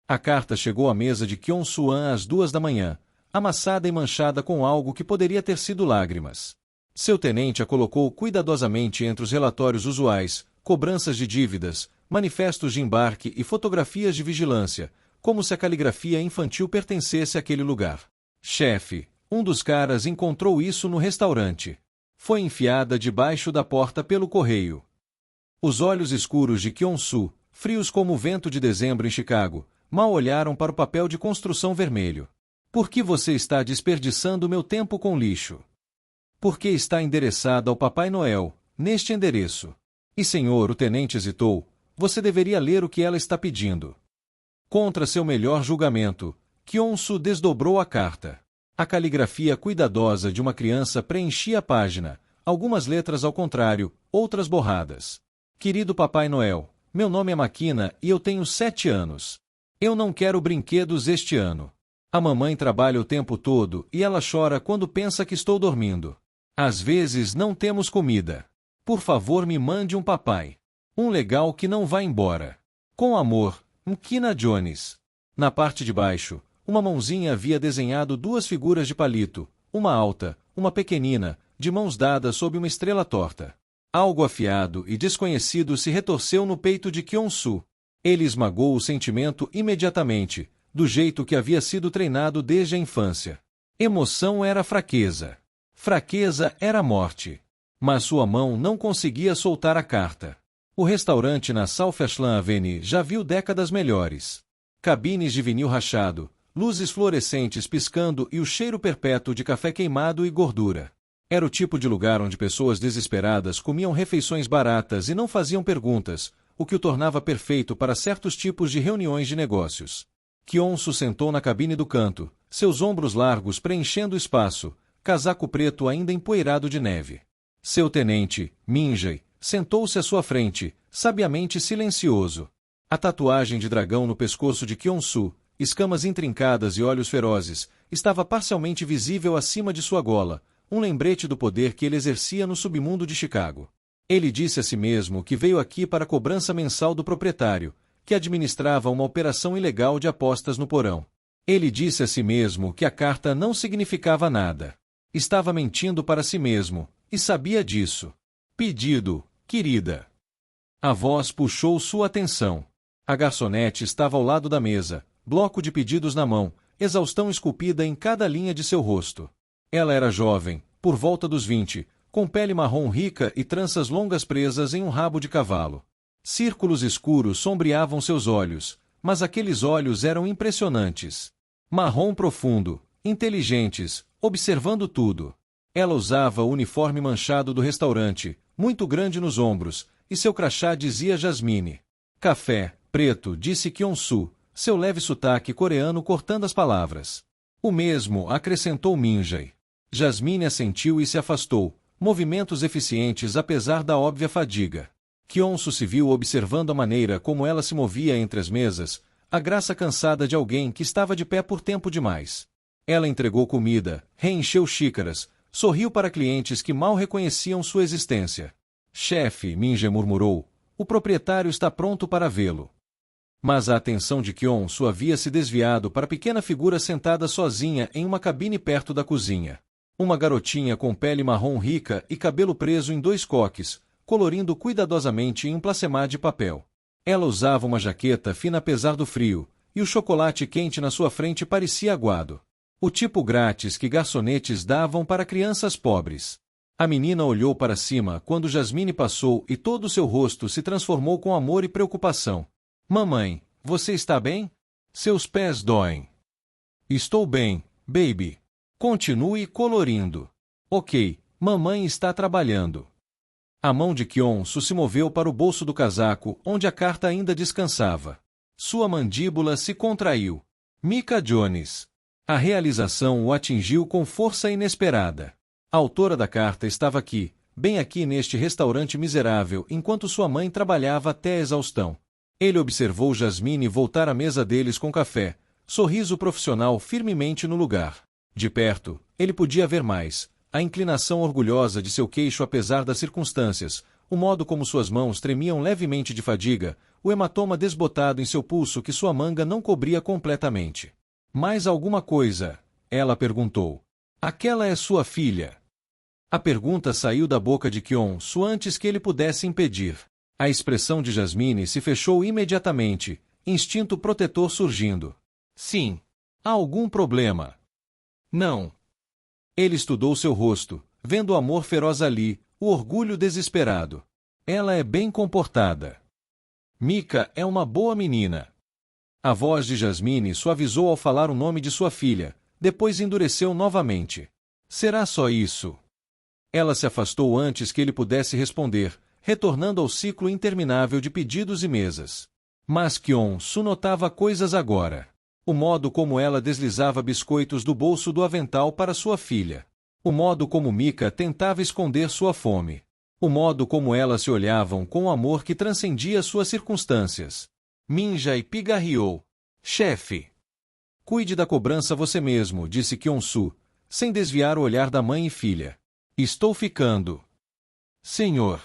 A carta chegou à mesa de Kyong-Suan às 2 da manhã, amassada e manchada com algo que poderia ter sido lágrimas. Seu tenente a colocou cuidadosamente entre os relatórios usuais, cobranças de dívidas, manifestos de embarque e fotografias de vigilância, como se a caligrafia infantil pertencesse àquele lugar. Chefe, um dos caras encontrou isso no restaurante. Foi enfiada debaixo da porta pelo correio. Os olhos escuros de Kyong-Su, frios como o vento de dezembro em Chicago, mal olharam para o papel de construção vermelho. Por que você está desperdiçando meu tempo com lixo? Por que está endereçada ao Papai Noel, neste endereço? E senhor, o tenente hesitou, você deveria ler o que ela está pedindo. Contra seu melhor julgamento, Kyong-Su desdobrou a carta. A caligrafia cuidadosa de uma criança preenchia a página, algumas letras ao contrário, outras borradas. Querido Papai Noel, meu nome é Makina e eu tenho 7 anos. Eu não quero brinquedos este ano. A mamãe trabalha o tempo todo e ela chora quando pensa que estou dormindo. Às vezes não temos comida. Por favor, me mande um papai. Um legal que não vá embora. Com amor, Makina Jones. Na parte de baixo, uma mãozinha havia desenhado 2 figuras de palito, uma alta, uma pequenina, de mãos dadas sob uma estrela torta. Algo afiado e desconhecido se retorceu no peito de Kyong-Su. Ele esmagou o sentimento imediatamente, do jeito que havia sido treinado desde a infância. Emoção era fraqueza. Fraqueza era morte. Mas sua mão não conseguia soltar a carta. O restaurante na Southwestland Avenue já viu décadas melhores. Cabines de vinil rachado, luzes fluorescentes piscando e o cheiro perpétuo de café queimado e gordura. Era o tipo de lugar onde pessoas desesperadas comiam refeições baratas e não faziam perguntas, o que o tornava perfeito para certos tipos de reuniões de negócios. Kyong-Su sentou na cabine do canto, seus ombros largos preenchendo o espaço, casaco preto ainda empoeirado de neve. Seu tenente, Min-jae, sentou-se à sua frente, sabiamente silencioso. A tatuagem de dragão no pescoço de Kyong-Su, escamas intrincadas e olhos ferozes, estava parcialmente visível acima de sua gola, um lembrete do poder que ele exercia no submundo de Chicago. Ele disse a si mesmo que veio aqui para a cobrança mensal do proprietário, que administrava uma operação ilegal de apostas no porão. Ele disse a si mesmo que a carta não significava nada. Estava mentindo para si mesmo, e sabia disso. Pedido, querida. A voz puxou sua atenção. A garçonete estava ao lado da mesa, bloco de pedidos na mão, exaustão esculpida em cada linha de seu rosto. Ela era jovem, por volta dos 20, com pele marrom rica e tranças longas presas em um rabo de cavalo. Círculos escuros sombreavam seus olhos, mas aqueles olhos eram impressionantes. Marrom profundo, inteligentes, observando tudo. Ela usava o uniforme manchado do restaurante, muito grande nos ombros, e seu crachá dizia Jasmine. Café, preto, disse Kyong-Su, seu leve sotaque coreano cortando as palavras. O mesmo, acrescentou Min-jae. Jasmine assentiu e se afastou, movimentos eficientes apesar da óbvia fadiga. Kyong-Su se viu observando a maneira como ela se movia entre as mesas, a graça cansada de alguém que estava de pé por tempo demais. Ela entregou comida, reencheu xícaras, sorriu para clientes que mal reconheciam sua existência. Chefe, Min-jae murmurou, o proprietário está pronto para vê-lo. Mas a atenção de Kyong-Su havia se desviado para a pequena figura sentada sozinha em uma cabine perto da cozinha. Uma garotinha com pele marrom rica e cabelo preso em 2 coques, colorindo cuidadosamente em um placemar de papel. Ela usava uma jaqueta fina apesar do frio, e o chocolate quente na sua frente parecia aguado. O tipo grátis que garçonetes davam para crianças pobres. A menina olhou para cima quando Jasmine passou e todo o seu rosto se transformou com amor e preocupação. Mamãe, você está bem? Seus pés doem. Estou bem, baby. Continue colorindo. Ok, mamãe está trabalhando. A mão de Kyong-Su se moveu para o bolso do casaco, onde a carta ainda descansava. Sua mandíbula se contraiu. Mika Jones. A realização o atingiu com força inesperada. A autora da carta estava aqui, bem aqui neste restaurante miserável, enquanto sua mãe trabalhava até a exaustão. Ele observou Jasmine voltar à mesa deles com café, sorriso profissional firmemente no lugar. De perto, ele podia ver mais, a inclinação orgulhosa de seu queixo apesar das circunstâncias, o modo como suas mãos tremiam levemente de fadiga, o hematoma desbotado em seu pulso que sua manga não cobria completamente. Mais alguma coisa? Ela perguntou. Aquela é sua filha. A pergunta saiu da boca de Kyung-soo antes que ele pudesse impedir. A expressão de Jasmine se fechou imediatamente, instinto protetor surgindo. Sim. Há algum problema? Não. Ele estudou seu rosto, vendo o amor feroz ali, o orgulho desesperado. Ela é bem comportada. Mika é uma boa menina. A voz de Jasmine suavizou ao falar o nome de sua filha, depois endureceu novamente. Será só isso? Ela se afastou antes que ele pudesse responder, retornando ao ciclo interminável de pedidos e mesas. Mas Kyung-soo notava coisas agora. O modo como ela deslizava biscoitos do bolso do avental para sua filha. O modo como Mika tentava esconder sua fome. O modo como elas se olhavam com um amor que transcendia suas circunstâncias. Minja e pigarreou. Chefe. Cuide da cobrança você mesmo, disse Kyung-soo, sem desviar o olhar da mãe e filha. Estou ficando. Senhor.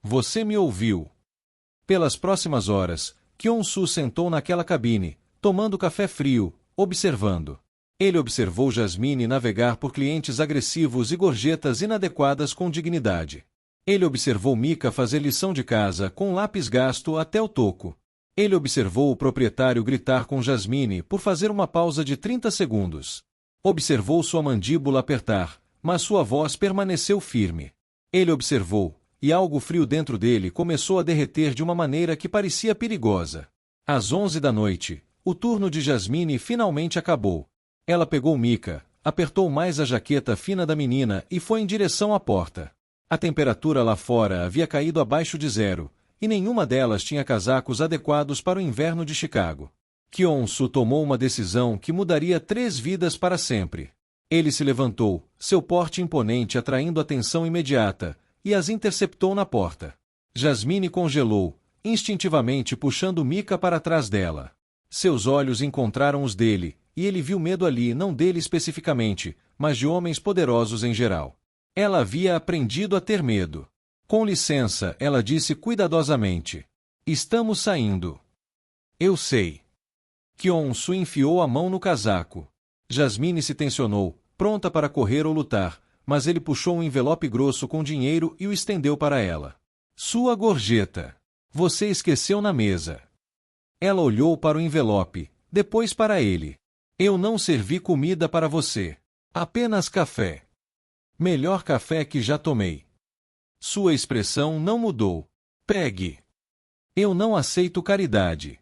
Você me ouviu. Pelas próximas horas, Kyung-soo sentou naquela cabine, tomando café frio, observando. Ele observou Jasmine navegar por clientes agressivos e gorjetas inadequadas com dignidade. Ele observou Mika fazer lição de casa com lápis gasto até o toco. Ele observou o proprietário gritar com Jasmine por fazer uma pausa de 30 segundos. Observou sua mandíbula apertar, mas sua voz permaneceu firme. Ele observou, e algo frio dentro dele começou a derreter de uma maneira que parecia perigosa. Às 11 da noite, o turno de Jasmine finalmente acabou. Ela pegou Mika, apertou mais a jaqueta fina da menina e foi em direção à porta. A temperatura lá fora havia caído abaixo de zero, e nenhuma delas tinha casacos adequados para o inverno de Chicago. Kyung-soo tomou uma decisão que mudaria 3 vidas para sempre. Ele se levantou, seu porte imponente atraindo atenção imediata, e as interceptou na porta. Jasmine congelou, instintivamente puxando Mika para trás dela. Seus olhos encontraram os dele, e ele viu medo ali, não dele especificamente, mas de homens poderosos em geral. Ela havia aprendido a ter medo. Com licença, ela disse cuidadosamente. Estamos saindo. Eu sei. Kyung-soo enfiou a mão no casaco. Jasmine se tensionou, pronta para correr ou lutar, mas ele puxou um envelope grosso com dinheiro e o estendeu para ela. Sua gorjeta. Você esqueceu na mesa. Ela olhou para o envelope, depois para ele. Eu não servi comida para você. Apenas café. Melhor café que já tomei. Sua expressão não mudou. Pegue. Eu não aceito caridade.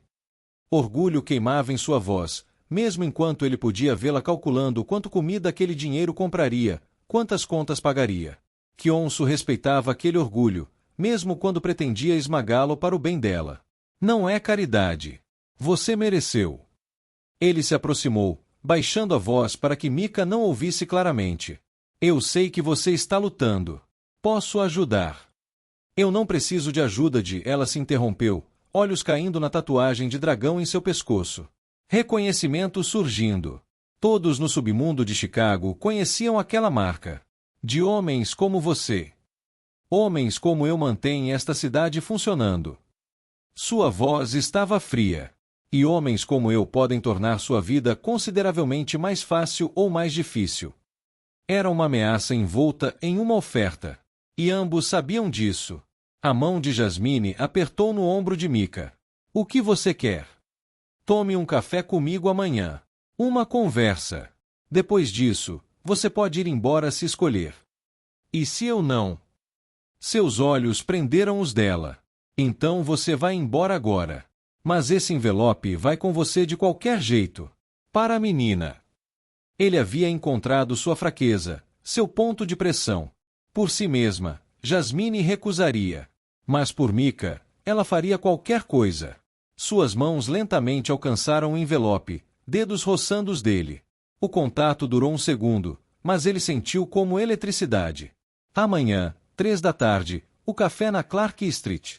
Orgulho queimava em sua voz, mesmo enquanto ele podia vê-la calculando quanto comida aquele dinheiro compraria, quantas contas pagaria. Kyung-soo respeitava aquele orgulho, mesmo quando pretendia esmagá-lo para o bem dela. Não é caridade. Você mereceu. Ele se aproximou, baixando a voz para que Mika não ouvisse claramente. Eu sei que você está lutando. Posso ajudar. Eu não preciso de ajuda ela se interrompeu, olhos caindo na tatuagem de dragão em seu pescoço. Reconhecimento surgindo. Todos no submundo de Chicago conheciam aquela marca. De homens como você. Homens como eu mantêm esta cidade funcionando. Sua voz estava fria. E homens como eu podem tornar sua vida consideravelmente mais fácil ou mais difícil. Era uma ameaça envolta em uma oferta. E ambos sabiam disso. A mão de Jasmine apertou no ombro de Mika. O que você quer? Tome um café comigo amanhã. Uma conversa. Depois disso, você pode ir embora se escolher. E se eu não? Seus olhos prenderam os dela. Então você vai embora agora. Mas esse envelope vai com você de qualquer jeito. Para a menina. Ele havia encontrado sua fraqueza, seu ponto de pressão. Por si mesma, Jasmine recusaria. Mas por Mika, ela faria qualquer coisa. Suas mãos lentamente alcançaram o envelope, dedos roçando os dele. O contato durou um segundo, mas ele sentiu como eletricidade. Amanhã, 3 da tarde, o café na Clark Street.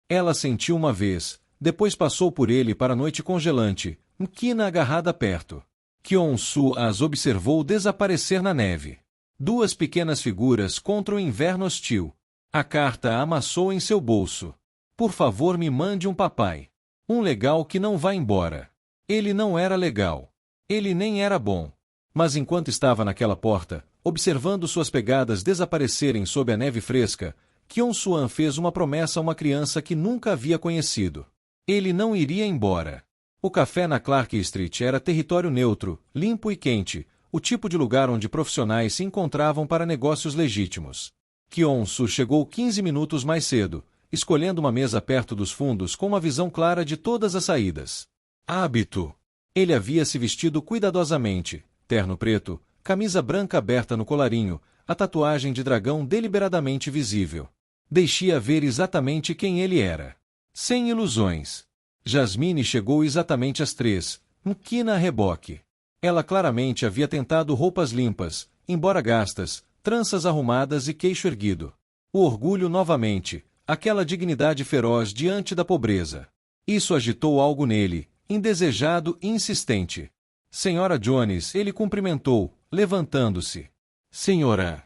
Ela sentiu uma vez, depois passou por ele para a noite congelante, Kina agarrada perto. Kyung-soo as observou desaparecer na neve. 2 pequenas figuras contra o inverno hostil. A carta amassou em seu bolso. Por favor, me mande um papai. Um legal que não vá embora. Ele não era legal. Ele nem era bom. Mas enquanto estava naquela porta, observando suas pegadas desaparecerem sob a neve fresca, Kyung-Swan fez uma promessa a uma criança que nunca havia conhecido. Ele não iria embora. O café na Clark Street era território neutro, limpo e quente, o tipo de lugar onde profissionais se encontravam para negócios legítimos. Kyung-Soo chegou 15 minutos mais cedo, escolhendo uma mesa perto dos fundos com uma visão clara de todas as saídas. Hábito. Ele havia se vestido cuidadosamente, terno preto, camisa branca aberta no colarinho, a tatuagem de dragão deliberadamente visível. Deixia ver exatamente quem ele era. Sem ilusões. Jasmine chegou exatamente às 3, quina a reboque. Ela claramente havia tentado roupas limpas, embora gastas, tranças arrumadas e queixo erguido. O orgulho novamente, aquela dignidade feroz diante da pobreza. Isso agitou algo nele, indesejado e insistente. Senhora Jones, ele cumprimentou, levantando-se. Senhora.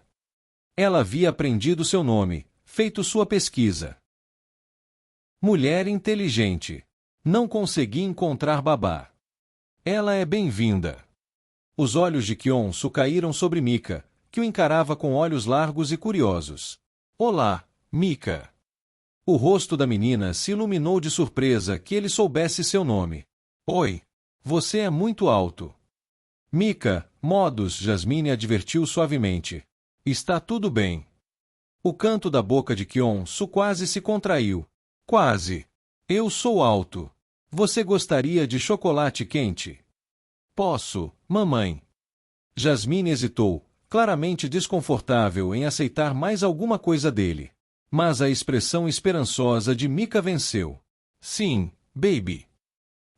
Ela havia aprendido seu nome, feito sua pesquisa. Mulher inteligente. Não consegui encontrar babá. Ela é bem-vinda. Os olhos de Kyung-Soo caíram sobre Mika, que o encarava com olhos largos e curiosos. Olá, Mika. O rosto da menina se iluminou de surpresa que ele soubesse seu nome. Oi. Você é muito alto. Mika, modos, Jasmine advertiu suavemente. Está tudo bem. O canto da boca de Kyung-Soo quase se contraiu. Quase. Eu sou alto. Você gostaria de chocolate quente? Posso, mamãe. Jasmine hesitou, claramente desconfortável em aceitar mais alguma coisa dele. Mas a expressão esperançosa de Mika venceu. Sim, baby.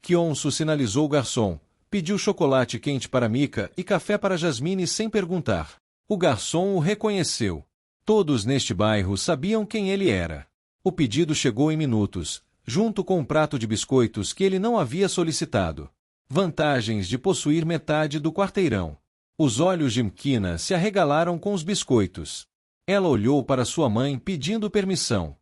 Kyung-Soo sinalizou o garçom, pediu chocolate quente para Mika e café para Jasmine sem perguntar. O garçom o reconheceu. Todos neste bairro sabiam quem ele era. O pedido chegou em minutos, junto com um prato de biscoitos que ele não havia solicitado. Vantagens de possuir metade do quarteirão. Os olhos de Mkina se arregalaram com os biscoitos. Ela olhou para sua mãe pedindo permissão.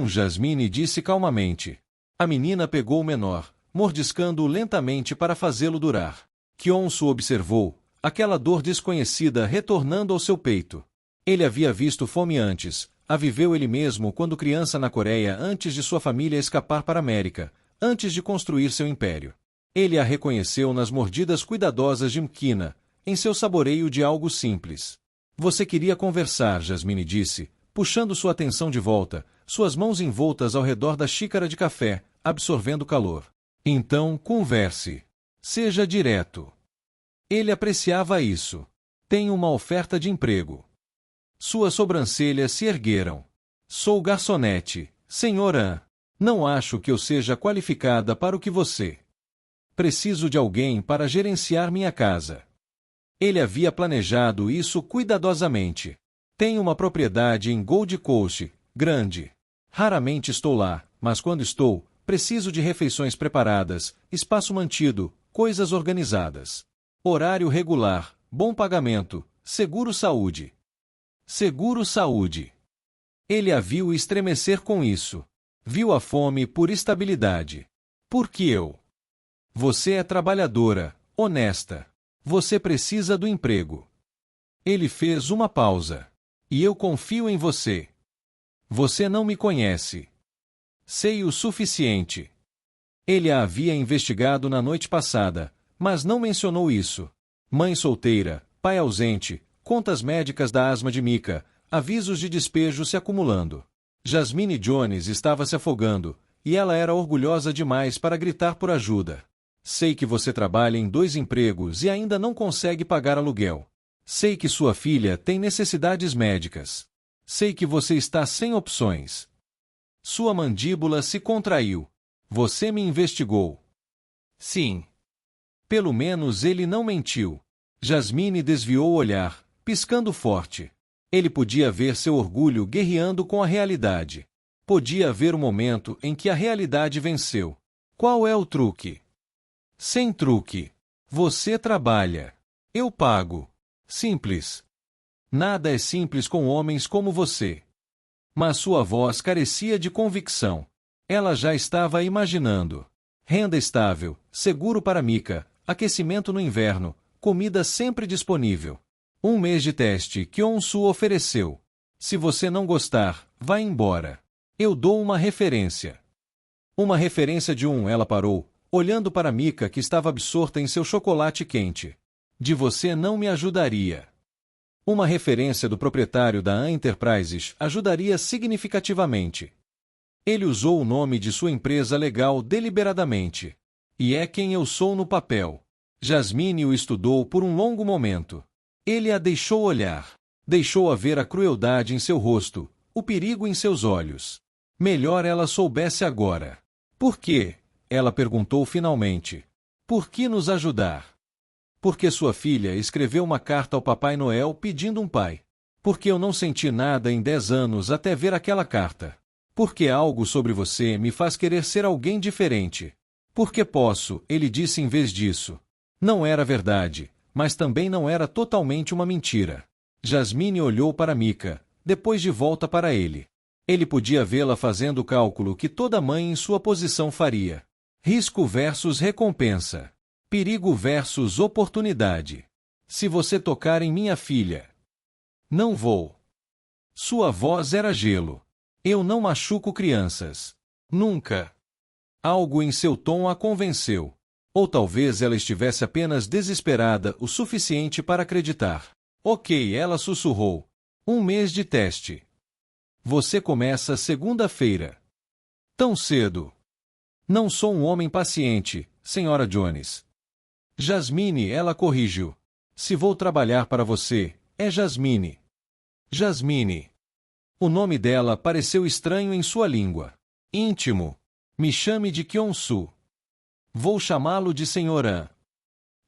Jasmine disse calmamente. A menina pegou o menor, mordiscando-o lentamente para fazê-lo durar. Kyung-Soo observou, aquela dor desconhecida retornando ao seu peito. Ele havia visto fome antes, a viveu ele mesmo quando criança na Coreia antes de sua família escapar para a América, antes de construir seu império. Ele a reconheceu nas mordidas cuidadosas de Mkina, em seu saboreio de algo simples. Você queria conversar, Jasmine disse, puxando sua atenção de volta, suas mãos envoltas ao redor da xícara de café, absorvendo calor. Então, converse. Seja direto. Ele apreciava isso. Tenho uma oferta de emprego. Suas sobrancelhas se ergueram. Sou garçonete, senhora. Não acho que eu seja qualificada para o que você. Preciso de alguém para gerenciar minha casa. Ele havia planejado isso cuidadosamente. Tenho uma propriedade em Gold Coast, grande. Raramente estou lá, mas quando estou, preciso de refeições preparadas, espaço mantido, coisas organizadas. Horário regular, bom pagamento, seguro-saúde. Seguro-saúde. Ele a viu estremecer com isso. Viu a fome por estabilidade. Por que eu? Você é trabalhadora, honesta. Você precisa do emprego. Ele fez uma pausa. E eu confio em você. Você não me conhece. Sei o suficiente. Ele a havia investigado na noite passada, mas não mencionou isso. Mãe solteira, pai ausente, contas médicas da asma de Mika, avisos de despejo se acumulando. Jasmine Jones estava se afogando, e ela era orgulhosa demais para gritar por ajuda. Sei que você trabalha em 2 empregos e ainda não consegue pagar aluguel. Sei que sua filha tem necessidades médicas. Sei que você está sem opções. Sua mandíbula se contraiu. Você me investigou. Sim. Pelo menos ele não mentiu. Jasmine desviou o olhar, piscando forte. Ele podia ver seu orgulho guerreando com a realidade. Podia ver o momento em que a realidade venceu. Qual é o truque? Sem truque. Você trabalha. Eu pago. Simples. Nada é simples com homens como você. Mas sua voz carecia de convicção. Ela já estava imaginando. Renda estável, seguro para Mika, aquecimento no inverno, comida sempre disponível. 1 mês de teste que Kyung-soo ofereceu. Se você não gostar, vá embora. Eu dou uma referência. Uma referência de ela parou, olhando para Mika que estava absorta em seu chocolate quente. De você não me ajudaria. Uma referência do proprietário da An Enterprises ajudaria significativamente. Ele usou o nome de sua empresa legal deliberadamente. E é quem eu sou no papel. Jasmine o estudou por um longo momento. Ele a deixou olhar. Deixou-a ver a crueldade em seu rosto, o perigo em seus olhos. Melhor ela soubesse agora. Por quê? Ela perguntou finalmente. Por que nos ajudar? Porque sua filha escreveu uma carta ao Papai Noel pedindo um pai. Porque eu não senti nada em 10 anos até ver aquela carta. Porque algo sobre você me faz querer ser alguém diferente. Porque posso, ele disse em vez disso. Não era verdade, mas também não era totalmente uma mentira. Jasmine olhou para Mika, depois de volta para ele. Ele podia vê-la fazendo o cálculo que toda mãe em sua posição faria. Risco versus recompensa. Perigo versus oportunidade. Se você tocar em minha filha. Não vou. Sua voz era gelo. Eu não machuco crianças. Nunca. Algo em seu tom a convenceu. Ou talvez ela estivesse apenas desesperada o suficiente para acreditar. Ok, ela sussurrou. 1 mês de teste. Você começa segunda-feira. Tão cedo. Não sou um homem paciente, Sra. Jones. Jasmine, ela corrigiu. Se vou trabalhar para você, é Jasmine. Jasmine. O nome dela pareceu estranho em sua língua. Íntimo. Me chame de Kyung-soo. Vou chamá-lo de Sr. An.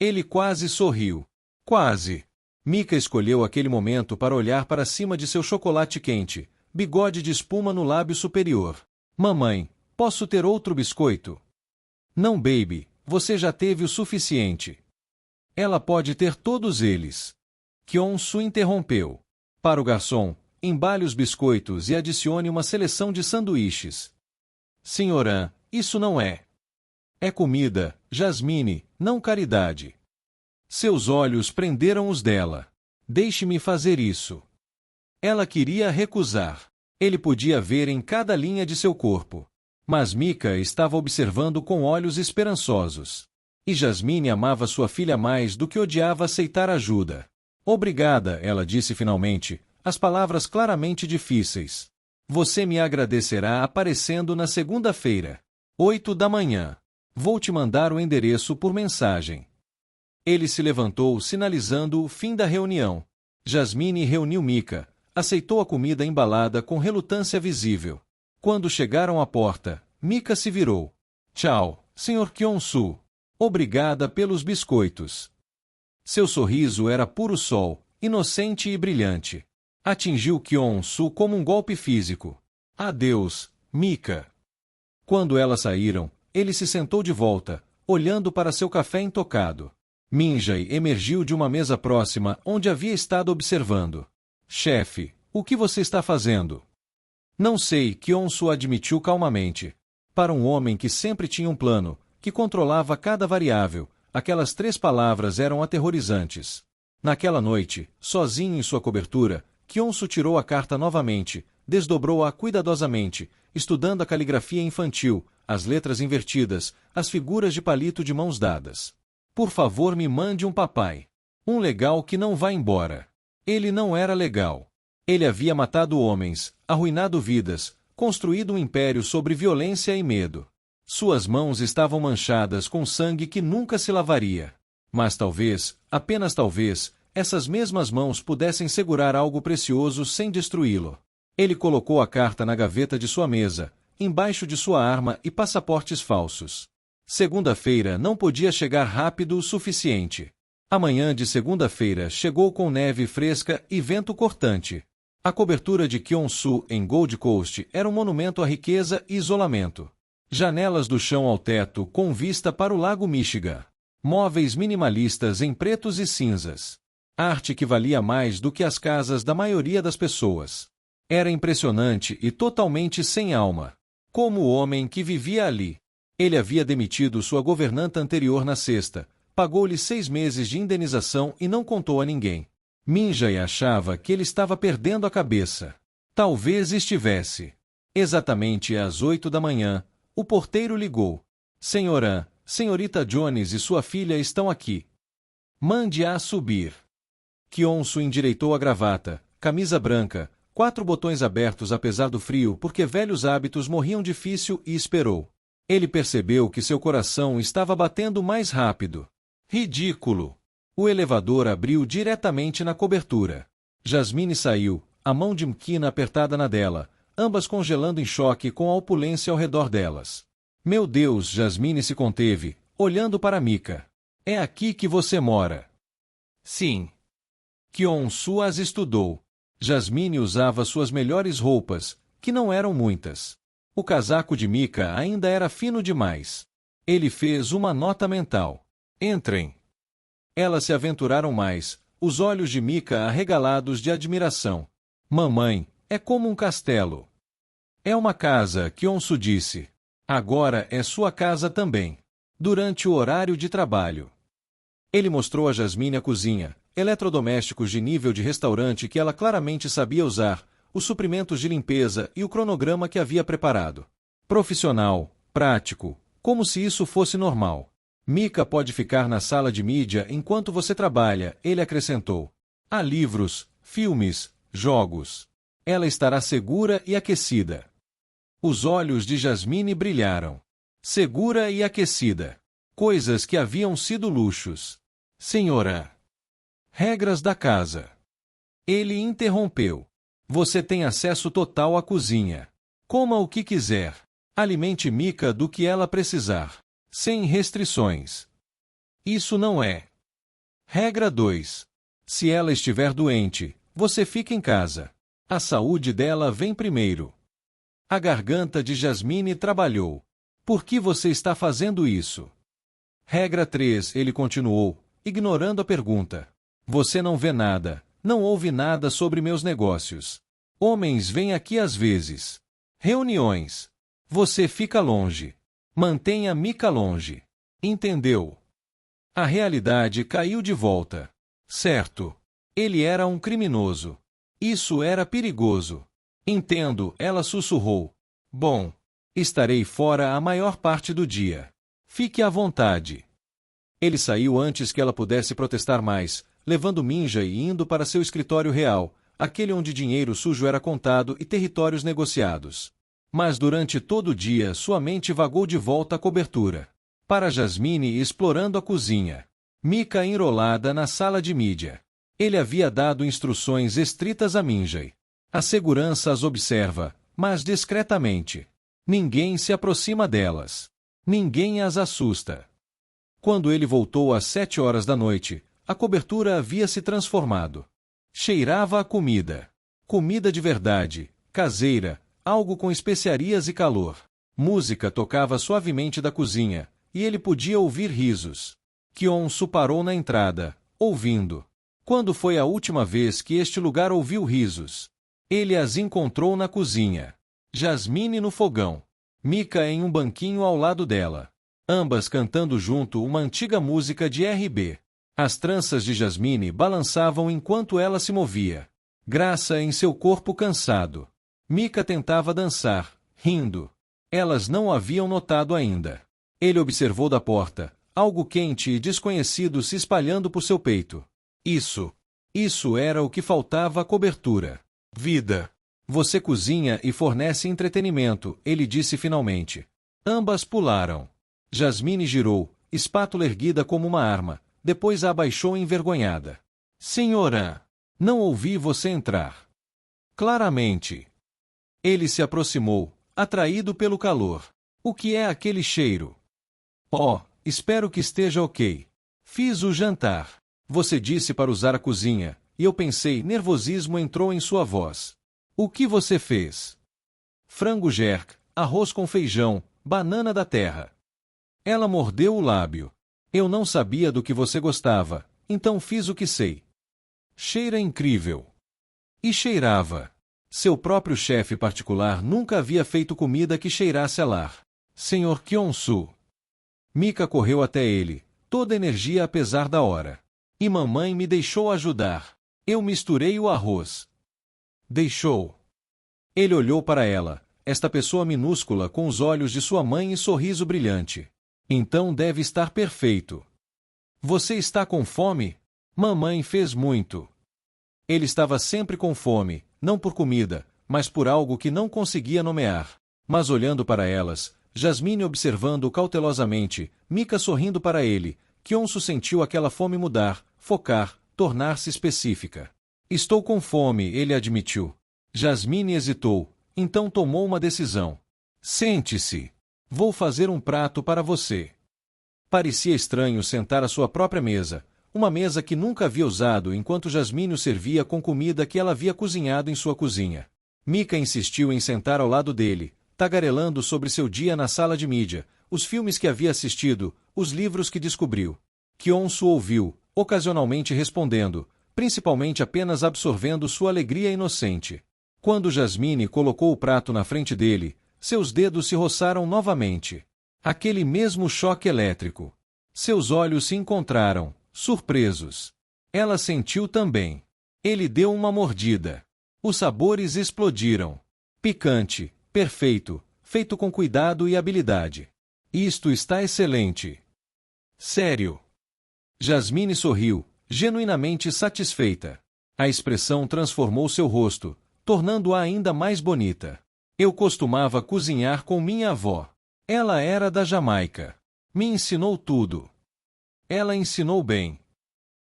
Ele quase sorriu. Quase. Mika escolheu aquele momento para olhar para cima de seu chocolate quente, bigode de espuma no lábio superior. Mamãe, posso ter outro biscoito? Não, baby, você já teve o suficiente. Ela pode ter todos eles. Kyung-soo interrompeu. Para o garçom, embale os biscoitos e adicione uma seleção de sanduíches. Sr. An, isso não é. É comida, Jasmine, não caridade. Seus olhos prenderam os dela. Deixe-me fazer isso. Ela queria recusar. Ele podia ver em cada linha de seu corpo. Mas Mika estava observando com olhos esperançosos. E Jasmine amava sua filha mais do que odiava aceitar ajuda. Obrigada, ela disse finalmente, as palavras claramente difíceis. Você me agradecerá aparecendo na segunda-feira. 8 da manhã. Vou te mandar o endereço por mensagem. Ele se levantou, sinalizando o fim da reunião. Jasmine reuniu Mika, aceitou a comida embalada com relutância visível. Quando chegaram à porta, Mika se virou. Tchau, Sr. Kyung-soo. Obrigada pelos biscoitos. Seu sorriso era puro sol, inocente e brilhante. Atingiu Kyung-soo como um golpe físico. Adeus, Mika. Quando elas saíram, ele se sentou de volta, olhando para seu café intocado. Minjae emergiu de uma mesa próxima onde havia estado observando. Chefe, o que você está fazendo? Não sei, Kyung-soo admitiu calmamente. Para um homem que sempre tinha um plano, que controlava cada variável, aquelas 3 palavras eram aterrorizantes. Naquela noite, sozinho em sua cobertura, Kyung-soo tirou a carta novamente, desdobrou-a cuidadosamente, estudando a caligrafia infantil, as letras invertidas, as figuras de palito de mãos dadas. Por favor, me mande um papai. Um legal que não vá embora. Ele não era legal. Ele havia matado homens, arruinado vidas, construído um império sobre violência e medo. Suas mãos estavam manchadas com sangue que nunca se lavaria. Mas talvez, apenas talvez, essas mesmas mãos pudessem segurar algo precioso sem destruí-lo. Ele colocou a carta na gaveta de sua mesa, embaixo de sua arma e passaportes falsos. Segunda-feira não podia chegar rápido o suficiente. A manhã de segunda-feira chegou com neve fresca e vento cortante. A cobertura de Kyung-soo em Gold Coast era um monumento à riqueza e isolamento. Janelas do chão ao teto com vista para o lago Michigan. Móveis minimalistas em pretos e cinzas. Arte que valia mais do que as casas da maioria das pessoas. Era impressionante e totalmente sem alma. como o homem que vivia ali. Ele havia demitido sua governanta anterior na sexta, pagou-lhe 6 meses de indenização e não contou a ninguém. Minjay achava que ele estava perdendo a cabeça. Talvez estivesse. Exatamente às 8 da manhã, o porteiro ligou. Senhora, senhorita Jones e sua filha estão aqui. Mande-a subir. Kyonsu endireitou a gravata, camisa branca, 4 botões abertos apesar do frio porque velhos hábitos morriam difícil e esperou. Ele percebeu que seu coração estava batendo mais rápido. Ridículo! O elevador abriu diretamente na cobertura. Jasmine saiu, a mão de Mkina apertada na dela, ambas congelando em choque com a opulência ao redor delas. Meu Deus, Jasmine se conteve, olhando para Mika. É aqui que você mora? Sim. Kyonsu as estudou. Jasmine usava suas melhores roupas, que não eram muitas. O casaco de Mika ainda era fino demais. Ele fez uma nota mental. Entrem. Elas se aventuraram mais, os olhos de Mika arregalados de admiração. Mamãe, é como um castelo. É uma casa, Kyonsu disse. Agora é sua casa também. Durante o horário de trabalho. Ele mostrou a Jasmine a cozinha, eletrodomésticos de nível de restaurante que ela claramente sabia usar, os suprimentos de limpeza e o cronograma que havia preparado. Profissional, prático, como se isso fosse normal. Mika pode ficar na sala de mídia enquanto você trabalha, ele acrescentou. Há livros, filmes, jogos. Ela estará segura e aquecida. Os olhos de Jasmine brilharam. Segura e aquecida. Coisas que haviam sido luxos. Senhora. Regras da casa. Ele interrompeu. Você tem acesso total à cozinha. Coma o que quiser. Alimente Mika do que ela precisar. Sem restrições. Isso não é. Regra 2. Se ela estiver doente, você fica em casa. A saúde dela vem primeiro. A garganta de Jasmine trabalhou. Por que você está fazendo isso? Regra 3, ele continuou, ignorando a pergunta. Você não vê nada, não ouve nada sobre meus negócios. Homens vêm aqui às vezes. Reuniões. Você fica longe. Mantenha Mika longe. Entendeu? A realidade caiu de volta. Certo. Ele era um criminoso. Isso era perigoso. Entendo, ela sussurrou. Bom, estarei fora a maior parte do dia. Fique à vontade. Ele saiu antes que ela pudesse protestar mais, levando Minjay e indo para seu escritório real, aquele onde dinheiro sujo era contado e territórios negociados. Mas durante todo o dia sua mente vagou de volta à cobertura. Para Jasmine explorando a cozinha. Mika enrolada na sala de mídia. Ele havia dado instruções estritas a Minjay. A segurança as observa, mas discretamente. Ninguém se aproxima delas. Ninguém as assusta. Quando ele voltou às 7 horas da noite, a cobertura havia se transformado. Cheirava a comida. Comida de verdade, caseira, algo com especiarias e calor. Música tocava suavemente da cozinha, e ele podia ouvir risos. Kyonsu parou na entrada, ouvindo. Quando foi a última vez que este lugar ouviu risos? Ele as encontrou na cozinha. Jasmine no fogão. Mika em um banquinho ao lado dela. Ambas cantando junto uma antiga música de R&B. As tranças de Jasmine balançavam enquanto ela se movia. Graça em seu corpo cansado. Mika tentava dançar, rindo. Elas não o haviam notado ainda. Ele observou da porta, algo quente e desconhecido se espalhando por seu peito. Isso era o que faltava à cobertura. Vida. Você cozinha e fornece entretenimento, ele disse finalmente. Ambas pularam. Jasmine girou, espátula erguida como uma arma, depois a abaixou envergonhada. Senhora, não ouvi você entrar. Claramente. Ele se aproximou, atraído pelo calor. O que é aquele cheiro? Oh, espero que esteja ok. Fiz o jantar. Você disse para usar a cozinha, e eu pensei, nervosismo entrou em sua voz. O que você fez? Frango jerk, arroz com feijão, banana da terra. Ela mordeu o lábio. Eu não sabia do que você gostava, então fiz o que sei. Cheira incrível. E cheirava. Seu próprio chefe particular nunca havia feito comida que cheirasse a lar. Senhor Kyong-soo. Mika correu até ele, toda energia apesar da hora. E mamãe me deixou ajudar. Eu misturei o arroz. Deixou. Ele olhou para ela, esta pessoa minúscula com os olhos de sua mãe e sorriso brilhante. Então deve estar perfeito. Você está com fome? Mamãe fez muito. Ele estava sempre com fome, não por comida, mas por algo que não conseguia nomear. Mas olhando para elas, Jasmine observando cautelosamente, Mika sorrindo para ele, Kyong-soo sentiu aquela fome mudar, focar, tornar-se específica. Estou com fome, ele admitiu. Jasmine hesitou, então tomou uma decisão. Sente-se. Vou fazer um prato para você. Parecia estranho sentar à sua própria mesa, uma mesa que nunca havia usado enquanto Jasmine o servia com comida que ela havia cozinhado em sua cozinha. Mika insistiu em sentar ao lado dele, tagarelando sobre seu dia na sala de mídia, os filmes que havia assistido, os livros que descobriu. Kyong-soo ouviu, ocasionalmente respondendo, principalmente apenas absorvendo sua alegria inocente. Quando Jasmine colocou o prato na frente dele, seus dedos se roçaram novamente. Aquele mesmo choque elétrico. Seus olhos se encontraram, surpresos. Ela sentiu também. Ele deu uma mordida. Os sabores explodiram. Picante, perfeito, feito com cuidado e habilidade. Isto está excelente. Sério. Jasmine sorriu, genuinamente satisfeita. A expressão transformou seu rosto, tornando-a ainda mais bonita. Eu costumava cozinhar com minha avó. Ela era da Jamaica. Me ensinou tudo. Ela ensinou bem.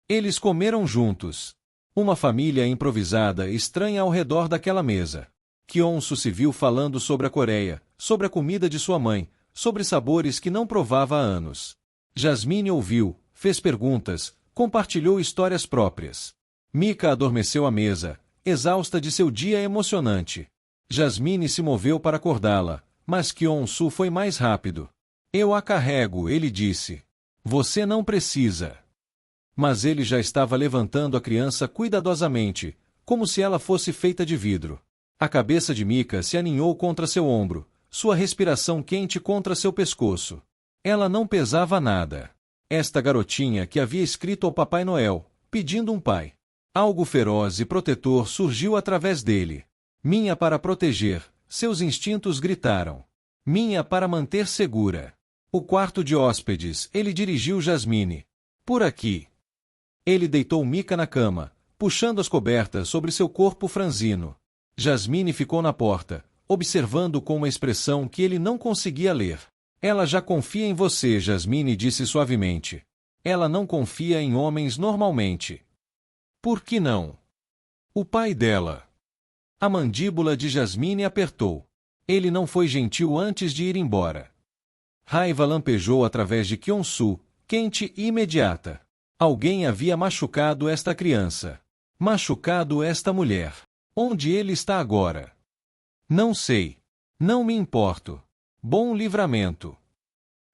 Eles comeram juntos. Uma família improvisada estranha ao redor daquela mesa. Kyong-soo se viu falando sobre a Coreia, sobre a comida de sua mãe, sobre sabores que não provava há anos. Jasmine ouviu, fez perguntas, compartilhou histórias próprias. Mika adormeceu à mesa, exausta de seu dia emocionante. Jasmine se moveu para acordá-la, mas Kyong-soo foi mais rápido. Eu a carrego, ele disse. Você não precisa. Mas ele já estava levantando a criança cuidadosamente, como se ela fosse feita de vidro. A cabeça de Mika se aninhou contra seu ombro, sua respiração quente contra seu pescoço. Ela não pesava nada. Esta garotinha que havia escrito ao Papai Noel, pedindo um pai. Algo feroz e protetor surgiu através dele. Minha para proteger, seus instintos gritaram. Minha para manter segura. O quarto de hóspedes, ele dirigiu Jasmine. Por aqui. Ele deitou Mika na cama, puxando as cobertas sobre seu corpo franzino. Jasmine ficou na porta, observando com uma expressão que ele não conseguia ler. Ela já confia em você, Jasmine disse suavemente. Ela não confia em homens normalmente. Por que não? O pai dela. A mandíbula de Jasmine apertou. Ele não foi gentil antes de ir embora. Raiva lampejou através de Kyong-soo, quente e imediata. Alguém havia machucado esta criança. Machucado esta mulher. Onde ele está agora? Não sei. Não me importo. Bom livramento.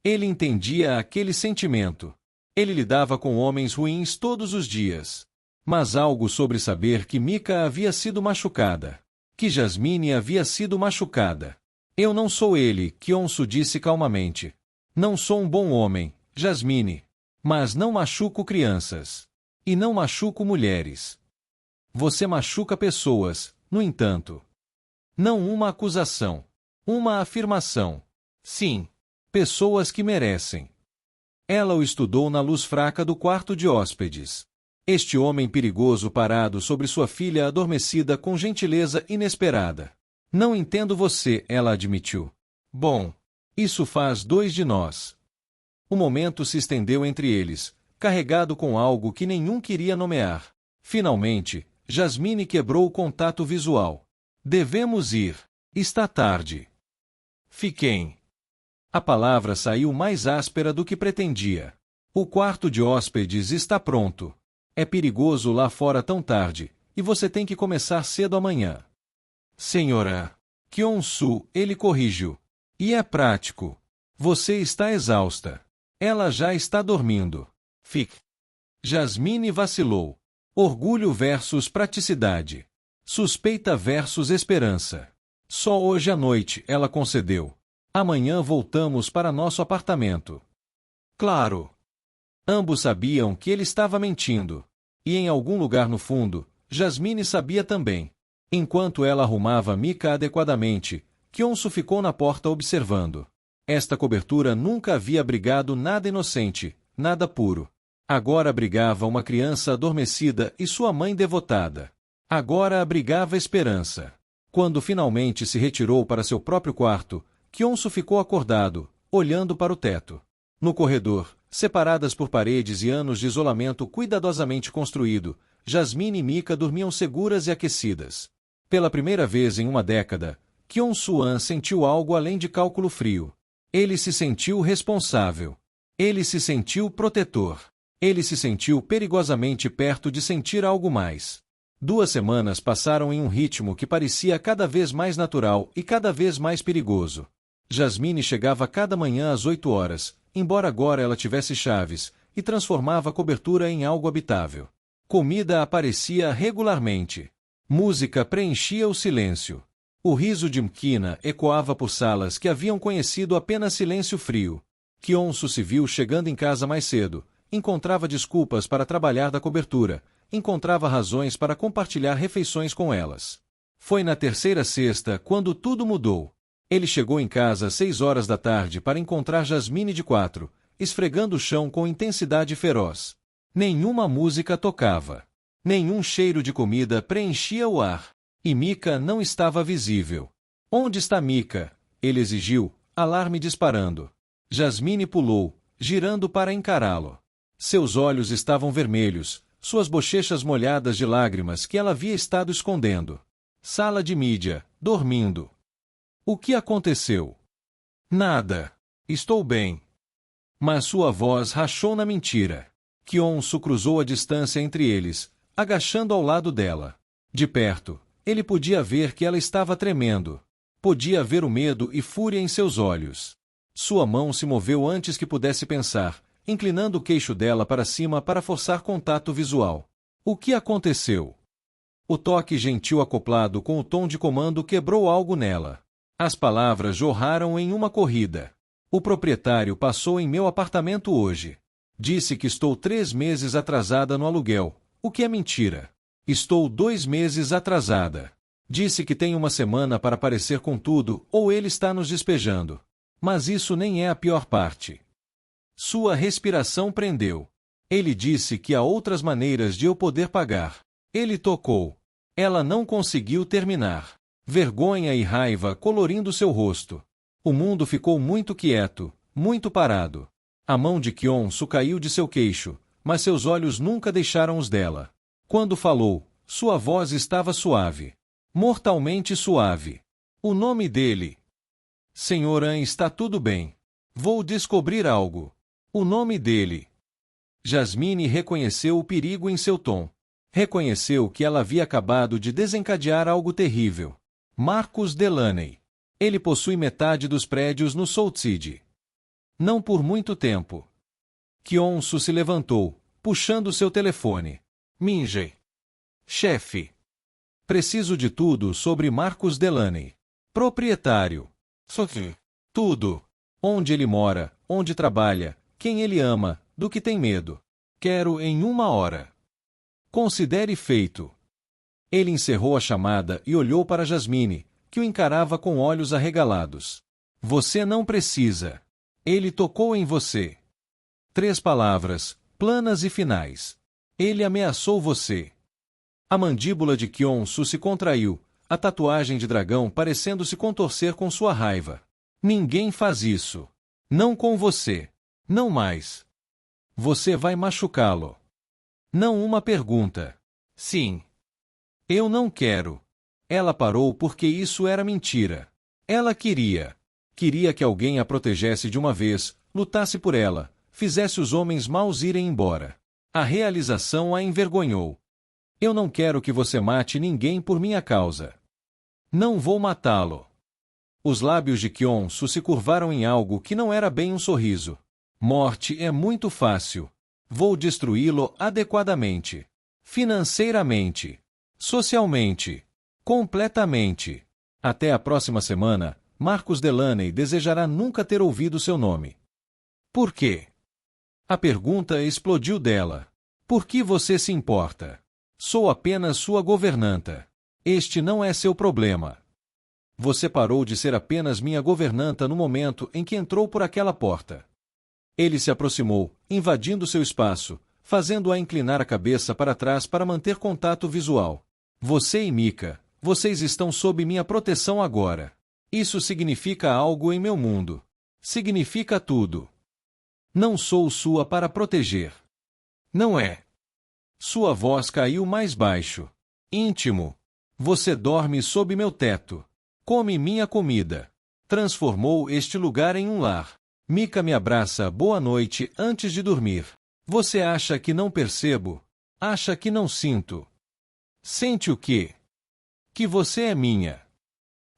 Ele entendia aquele sentimento. Ele lidava com homens ruins todos os dias. Mas algo sobre saber que Mika havia sido machucada. Que Jasmine havia sido machucada. Eu não sou ele, Kyong-soo disse calmamente. Não sou um bom homem, Jasmine. Mas não machuco crianças. E não machuco mulheres. Você machuca pessoas, no entanto. Não uma acusação. Uma afirmação. Sim. Pessoas que merecem. Ela o estudou na luz fraca do quarto de hóspedes. Este homem perigoso parado sobre sua filha adormecida com gentileza inesperada. Não entendo você, ela admitiu. Bom, isso faz dois de nós. O momento se estendeu entre eles, carregado com algo que nenhum queria nomear. Finalmente, Jasmine quebrou o contato visual. Devemos ir. Está tarde. Fiquem. A palavra saiu mais áspera do que pretendia. O quarto de hóspedes está pronto. É perigoso lá fora tão tarde, e você tem que começar cedo amanhã. Senhora. Kyong-soo, ele corrigiu. E é prático. Você está exausta. Ela já está dormindo. Fique. Jasmine vacilou. Orgulho versus praticidade. Suspeita versus esperança. Só hoje à noite, ela concedeu. Amanhã voltamos para nosso apartamento. Claro. Ambos sabiam que ele estava mentindo. E em algum lugar no fundo, Jasmine sabia também. Enquanto ela arrumava Mika adequadamente, Kyonsu ficou na porta observando. Esta cobertura nunca havia abrigado nada inocente, nada puro. Agora abrigava uma criança adormecida e sua mãe devotada. Agora abrigava esperança. Quando finalmente se retirou para seu próprio quarto, Kyonsu ficou acordado, olhando para o teto. No corredor, separadas por paredes e anos de isolamento cuidadosamente construído, Jasmine e Mika dormiam seguras e aquecidas. Pela primeira vez em uma década, Kyonsu-an sentiu algo além de cálculo frio. Ele se sentiu responsável. Ele se sentiu protetor. Ele se sentiu perigosamente perto de sentir algo mais. 2 semanas passaram em um ritmo que parecia cada vez mais natural e cada vez mais perigoso. Jasmine chegava cada manhã às 8 horas, embora agora ela tivesse chaves, e transformava a cobertura em algo habitável. Comida aparecia regularmente. Música preenchia o silêncio. O riso de Mkina ecoava por salas que haviam conhecido apenas silêncio frio. Kyonsu se viu chegando em casa mais cedo, encontrava desculpas para trabalhar da cobertura, encontrava razões para compartilhar refeições com elas. Foi na terceira sexta quando tudo mudou. Ele chegou em casa às 6 horas da tarde para encontrar Jasmine de 4, esfregando o chão com intensidade feroz. Nenhuma música tocava. Nenhum cheiro de comida preenchia o ar. E Mika não estava visível. Onde está Mika? Ele exigiu, alarme disparando. Jasmine pulou, girando para encará-lo. Seus olhos estavam vermelhos, suas bochechas molhadas de lágrimas que ela havia estado escondendo. Sala de mídia, dormindo. O que aconteceu? Nada. Estou bem. Mas sua voz rachou na mentira. Kyonsu cruzou a distância entre eles, agachando ao lado dela. De perto, ele podia ver que ela estava tremendo. Podia ver o medo e fúria em seus olhos. Sua mão se moveu antes que pudesse pensar, inclinando o queixo dela para cima para forçar contato visual. O que aconteceu? O toque gentil acoplado com o tom de comando quebrou algo nela. As palavras jorraram em uma corrida. O proprietário passou em meu apartamento hoje. Disse que estou 3 meses atrasada no aluguel, o que é mentira. Estou 2 meses atrasada. Disse que tem 1 semana para aparecer com tudo, ou ele está nos despejando. Mas isso nem é a pior parte. Sua respiração prendeu. Ele disse que há outras maneiras de eu poder pagar. Ele tocou. Ela não conseguiu terminar. Vergonha e raiva colorindo seu rosto. O mundo ficou muito quieto, muito parado. A mão de Kyonsu caiu de seu queixo, mas seus olhos nunca deixaram os dela. Quando falou, sua voz estava suave. Mortalmente suave. O nome dele. Senhor An, está tudo bem. Vou descobrir algo. O nome dele. Jasmine reconheceu o perigo em seu tom. Reconheceu que ela havia acabado de desencadear algo terrível. Marcus Delaney. Ele possui metade dos prédios no South City. Não por muito tempo. Kyonsu se levantou, puxando seu telefone. Minje. Chefe. Preciso de tudo sobre Marcus Delaney. Proprietário. Sophie. Tudo. Onde ele mora, onde trabalha, quem ele ama, do que tem medo. Quero em 1 hora. Considere feito. Ele encerrou a chamada e olhou para Jasmine, que o encarava com olhos arregalados. Você não precisa. Ele tocou em você. 3 palavras, planas e finais. Ele ameaçou você. A mandíbula de Kyonsu se contraiu, a tatuagem de dragão parecendo se contorcer com sua raiva. Ninguém faz isso. Não com você. Não mais. Você vai machucá-lo. Não uma pergunta. Sim. Eu não quero. Ela parou porque isso era mentira. Ela queria. Queria que alguém a protegesse de uma vez, lutasse por ela, fizesse os homens maus irem embora. A realização a envergonhou. Eu não quero que você mate ninguém por minha causa. Não vou matá-lo. Os lábios de Kyonsu se curvaram em algo que não era bem um sorriso. Morte é muito fácil. Vou destruí-lo adequadamente. Financeiramente. Socialmente. Completamente. Até a próxima semana, Marcus Delaney desejará nunca ter ouvido seu nome. Por quê? A pergunta explodiu dela. Por que você se importa? Sou apenas sua governanta. Este não é seu problema. Você parou de ser apenas minha governanta no momento em que entrou por aquela porta. Ele se aproximou, invadindo seu espaço, fazendo-a inclinar a cabeça para trás para manter contato visual. Você e Mika, vocês estão sob minha proteção agora. Isso significa algo em meu mundo. Significa tudo. Não sou sua para proteger. Não é. Sua voz caiu mais baixo. Íntimo. Você dorme sob meu teto. Come minha comida. Transformou este lugar em um lar. Mika me abraça boa noite antes de dormir. Você acha que não percebo? Acha que não sinto? Sente o quê? Que você é minha.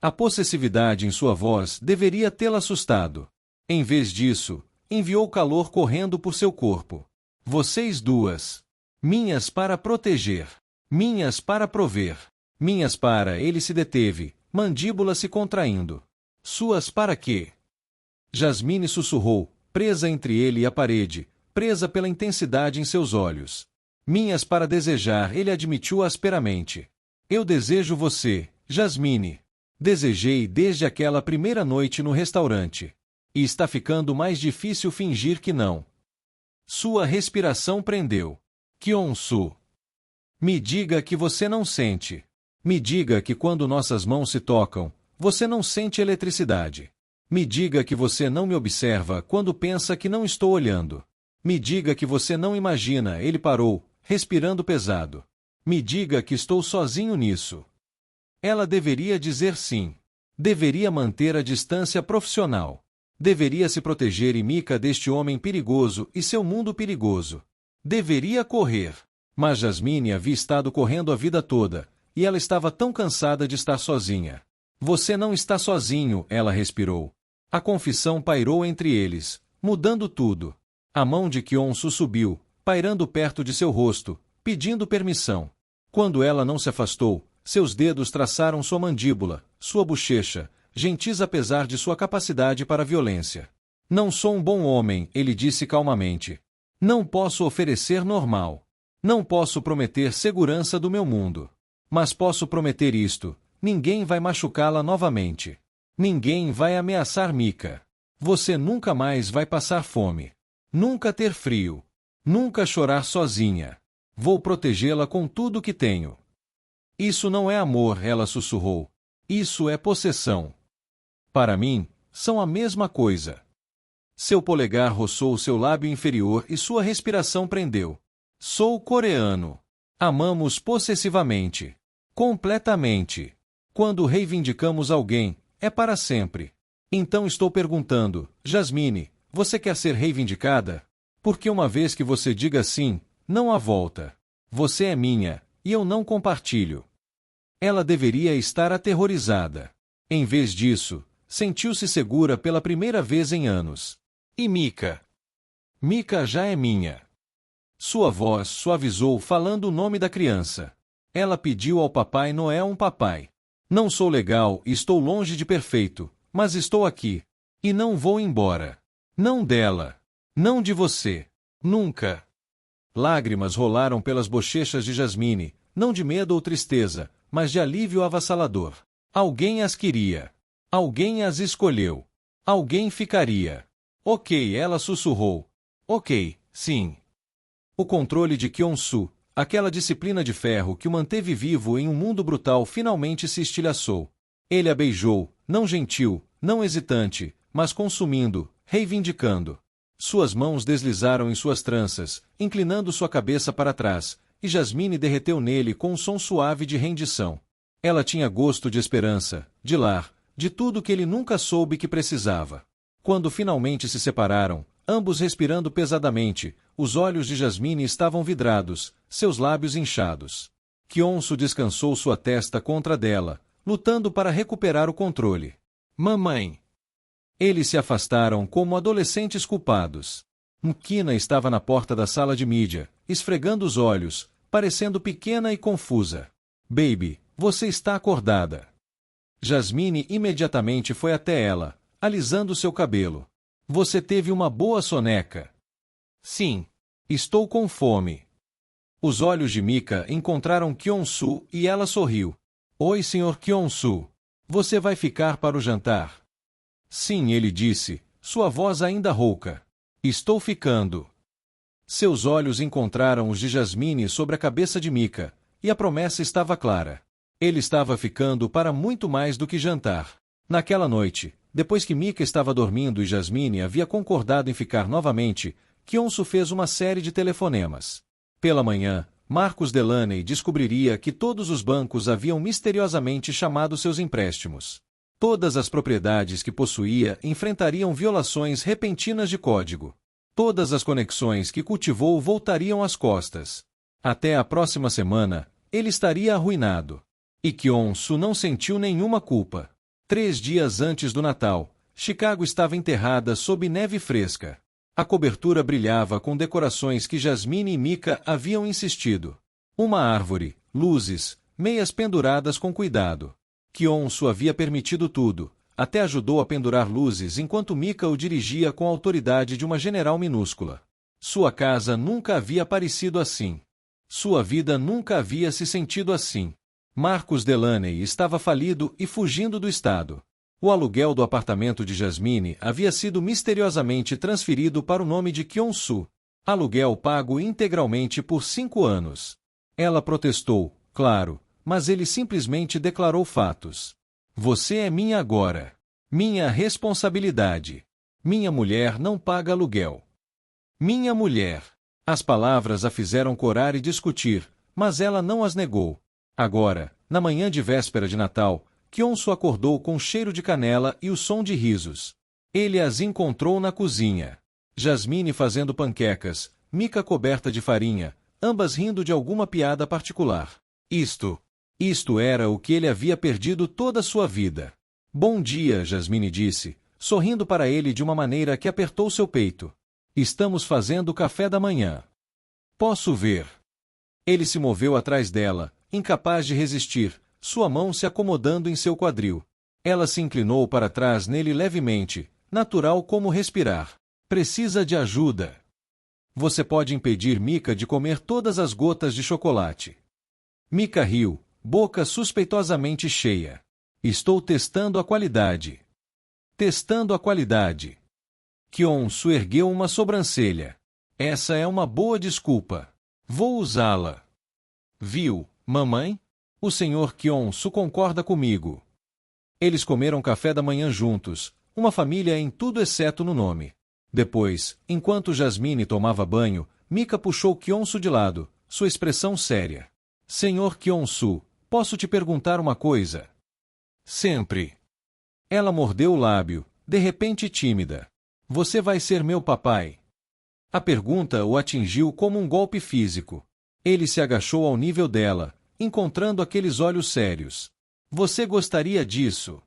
A possessividade em sua voz deveria tê-la assustado. Em vez disso, enviou calor correndo por seu corpo. Vocês duas. Minhas para proteger. Minhas para prover. Minhas para... Ele se deteve, mandíbula se contraindo. Suas para quê? Jasmine sussurrou, presa entre ele e a parede, presa pela intensidade em seus olhos. Minhas para desejar, ele admitiu asperamente. Eu desejo você, Jasmine. Desejei desde aquela primeira noite no restaurante. E está ficando mais difícil fingir que não. Sua respiração prendeu. Kyung-soo. Me diga que você não sente. Me diga que quando nossas mãos se tocam, você não sente eletricidade. Me diga que você não me observa quando pensa que não estou olhando. Me diga que você não imagina. Ele parou, respirando pesado. Me diga que estou sozinho nisso. Ela deveria dizer sim. Deveria manter a distância profissional. Deveria se proteger e Mika deste homem perigoso e seu mundo perigoso. Deveria correr. Mas Jasmine havia estado correndo a vida toda, e ela estava tão cansada de estar sozinha. Você não está sozinho, ela respirou. A confissão pairou entre eles, mudando tudo. A mão de Kyung-soo subiu, pairando perto de seu rosto, pedindo permissão. Quando ela não se afastou, seus dedos traçaram sua mandíbula, sua bochecha, gentis apesar de sua capacidade para a violência. Não sou um bom homem, ele disse calmamente. Não posso oferecer normal. Não posso prometer segurança do meu mundo. Mas posso prometer isto: ninguém vai machucá-la novamente. Ninguém vai ameaçar Mika. Você nunca mais vai passar fome. Nunca ter frio. Nunca chorar sozinha. Vou protegê-la com tudo que tenho. Isso não é amor, ela sussurrou. Isso é possessão. Para mim, são a mesma coisa. Seu polegar roçou seu lábio inferior e sua respiração prendeu. Sou coreano. Amamos possessivamente. Completamente. Quando reivindicamos alguém, é para sempre. Então estou perguntando, Jasmine, você quer ser reivindicada? Porque uma vez que você diga sim, não há volta. Você é minha, e eu não compartilho. Ela deveria estar aterrorizada. Em vez disso, sentiu-se segura pela primeira vez em anos. E Mika? Mika já é minha. Sua voz suavizou falando o nome da criança. Ela pediu ao Papai Noel um papai. Não sou legal e estou longe de perfeito, mas estou aqui. E não vou embora. Não dela. Não de você. Nunca. Lágrimas rolaram pelas bochechas de Jasmine, não de medo ou tristeza, mas de alívio avassalador. Alguém as queria. Alguém as escolheu. Alguém ficaria. Ok, ela sussurrou. Ok, sim. O controle de Kyung-soo, aquela disciplina de ferro que o manteve vivo em um mundo brutal, finalmente se estilhaçou. Ele a beijou, não gentil, não hesitante, mas consumindo, reivindicando. Suas mãos deslizaram em suas tranças, inclinando sua cabeça para trás, e Jasmine derreteu nele com um som suave de rendição. Ela tinha gosto de esperança, de lar, de tudo que ele nunca soube que precisava. Quando finalmente se separaram, ambos respirando pesadamente, os olhos de Jasmine estavam vidrados, seus lábios inchados. Kyung-soo descansou sua testa contra dela, lutando para recuperar o controle. Mamãe! Eles se afastaram como adolescentes culpados. Mukina estava na porta da sala de mídia, esfregando os olhos, parecendo pequena e confusa. Baby, Você está acordada. Jasmine imediatamente foi até ela, alisando seu cabelo. Você teve uma boa soneca. Sim. Estou com fome. Os olhos de Mika encontraram Kyung-soo e ela sorriu. Oi, Sr. Kyung-soo. Você vai ficar para o jantar? Sim, ele disse, sua voz ainda rouca. Estou ficando. Seus olhos encontraram os de Jasmine sobre a cabeça de Mika, e a promessa estava clara. Ele estava ficando para muito mais do que jantar. Naquela noite, depois que Mika estava dormindo e Jasmine havia concordado em ficar novamente, Kyung-soo fez uma série de telefonemas. Pela manhã, Marcus Delaney descobriria que todos os bancos haviam misteriosamente chamado seus empréstimos. Todas as propriedades que possuía enfrentariam violações repentinas de código. Todas as conexões que cultivou voltariam às costas. Até a próxima semana, ele estaria arruinado. E Kyung-soo não sentiu nenhuma culpa. 3 dias antes do Natal, Chicago estava enterrada sob neve fresca. A cobertura brilhava com decorações que Jasmine e Mika haviam insistido. Uma árvore, luzes, meias penduradas com cuidado. Kyung-soo havia permitido tudo, até ajudou a pendurar luzes enquanto Mika o dirigia com a autoridade de uma general minúscula. Sua casa nunca havia parecido assim. Sua vida nunca havia se sentido assim. Marcus Delaney estava falido e fugindo do estado. O aluguel do apartamento de Jasmine havia sido misteriosamente transferido para o nome de Kyung-soo. Aluguel pago integralmente por 5 anos. Ela protestou, claro, mas ele simplesmente declarou fatos. Você é minha agora. Minha responsabilidade. Minha mulher não paga aluguel. Minha mulher. As palavras a fizeram corar e discutir, mas ela não as negou. Agora, na manhã de véspera de Natal, Kyung-soo acordou com cheiro de canela e o som de risos. Ele as encontrou na cozinha. Jasmine fazendo panquecas, Mika coberta de farinha, ambas rindo de alguma piada particular. Isto era o que ele havia perdido toda a sua vida. Bom dia, Jasmine disse, sorrindo para ele de uma maneira que apertou seu peito. Estamos fazendo café da manhã. Posso ver. Ele se moveu atrás dela, incapaz de resistir, sua mão se acomodando em seu quadril. Ela se inclinou para trás nele levemente, natural como respirar. Precisa de ajuda. Você pode impedir Mika de comer todas as gotas de chocolate. Mika riu, boca suspeitosamente cheia. Estou testando a qualidade. Testando a qualidade. Kyung-soo ergueu uma sobrancelha. Essa é uma boa desculpa. Vou usá-la. Viu, mamãe? O Sr. Kyung-soo concorda comigo. Eles comeram café da manhã juntos, uma família em tudo exceto no nome. Depois, enquanto Jasmine tomava banho, Mika puxou Kyung-soo de lado, sua expressão séria. Sr. Kyung-soo, posso te perguntar uma coisa? Sempre. Ela mordeu o lábio, de repente tímida. Você vai ser meu papai? A pergunta o atingiu como um golpe físico. Ele se agachou ao nível dela, encontrando aqueles olhos sérios. Você gostaria disso?